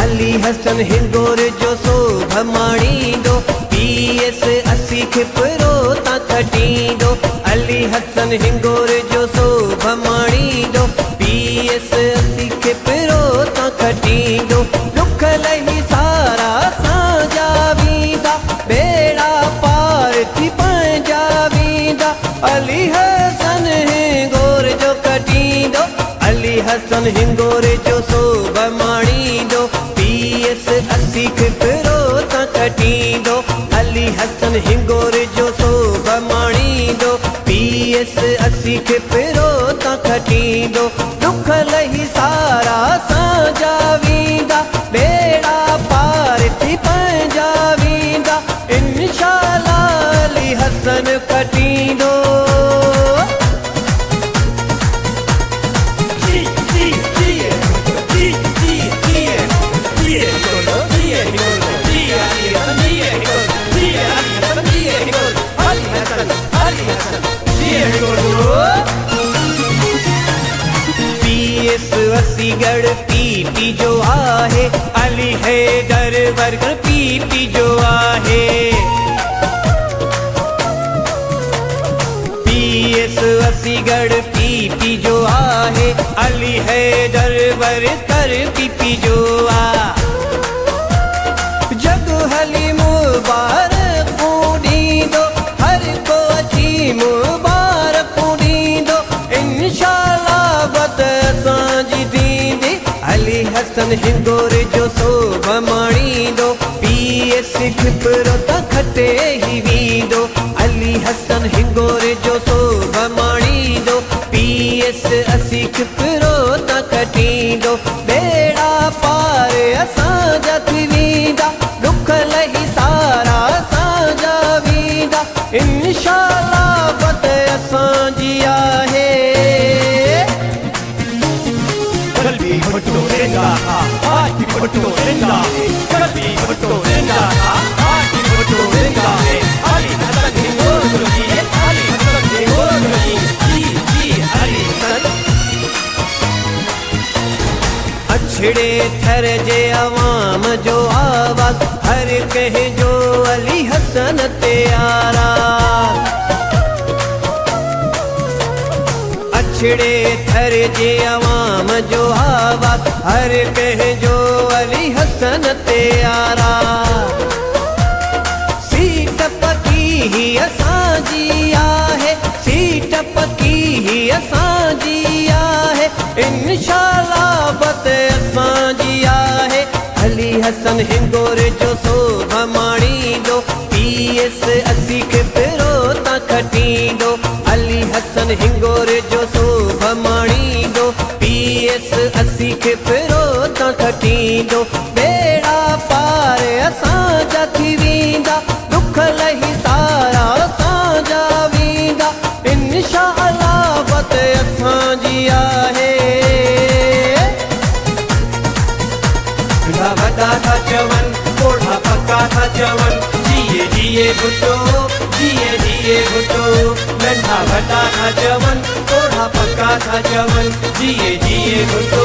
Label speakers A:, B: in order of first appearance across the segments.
A: अली हसन हिंगोर जो शोभा माणींदो PS 80 खिपरो ता खटींदो अली हसन हिंगोर जो शोभा माणींदो PS 80 खिपरो ता खटींदो दुख लही सारा साजा वींदा बेड़ा पार थी पंहिंजा वींदा अली हसन हिंगोर जो खटींदो अली हसन हिंगोर जो शोभा माणींदो PS 80 खिपरो ता खटींदो अली हसन हिंगोर जो शोभा माणींदो PS 80 खिपरो ता खटींदो दुख लही सारा साजा वींदा बेड़ा पार थी पंहिंजा वींदा इंशाअल्लाह अली हसन खटींदो PS 80 गढ़ PP जो आहे अली हैदर बरगढ़ PP जो आहे PS 80 गढ़ PP जो आहे अली हैदर बरगढ़ PP जो आ जग हली मुबारक ॾींदो हर को अची मुबारक ॾींदो इंशाअल्लाह वत असांजी थींदी अली हसन हिंगोर जो शोभा माणींदो PS खिपरो ता खटे ही वींदो अली हसन हिंगोर जो शोभा माणींदो PS 80 खिपरो ता खटींदो बेड़ा पार असांजा थी वींदा दुख लही सारा साजा वींदा इंशाअल्लाह वत असांजी आहे
B: कल्बी भुट्टो ज़िंदा आज भी भुट्टो ज़िंदा है कल्बी भुट्टो ज़िंदा आज भी भुट्टो ज़िंदा है अली हसन हिंगोर जी अली हसन हिंगोर जी अली हसन
A: अछड़े थर जे अवाम जो आवाज हर कहे जो अली हसन ते आरा अछड़े थर जे अवाम जो आवाज हर कहे जो अली हसन ते आरा सीट पकी ही असांजी आहे सीट पकी ही असांजी आहे इंशाअल्लाह वत असांजी आहे अली हसन हिंगोर जो शोभा माणींदो PS 80 खिपरो ता खटींदो अली हसन हिंगोर जो शोभा माणींदो PS 80 खिपरो ता खटींदो बेड़ा पार असांजा थी वींदा दुख लही सारा साजा वींदा इंशाअल्लाह वत असांजी आहे
B: वॾा था चवन ओढ़ा पक्का था चवन जिए जिए भुट्टो जिए भुट्टो नंढा वॾा था चवन ओढ़ा पक्का था चवन जिए भुट्टो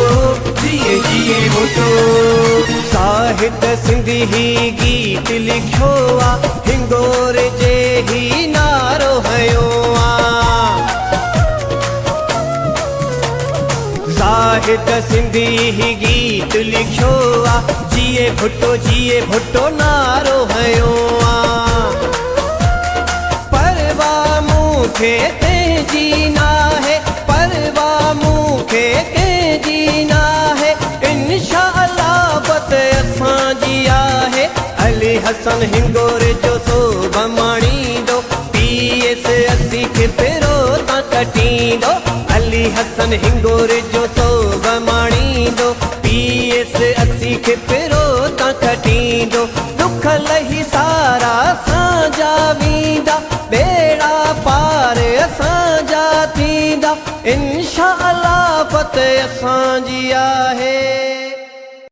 B: जिए भुट्टो
A: साहित्य सिंधी ही गीत लिखियो आ हिंगोर जे ही नारो हयो आ साहित्य सिंधी ही गीत लिखियो आ जिए भुट्टो नारो हयो आ परवा मूंखे तेजी ना है परवा मूंखे तेजी ना है इंशाअल्लाह वत असांजी आहे अली हसन हिंगोर जो शोभा माणींदो PS 80 खिपरो ता खटींदो अली हसन हिंगोर जो शोभा माणींदो PS 80 खिपरो ता खटींदो दुख लही सारा साजा वींदा बेड़ा पार असांजा थींदा इंशाअल्लाह वत असांजी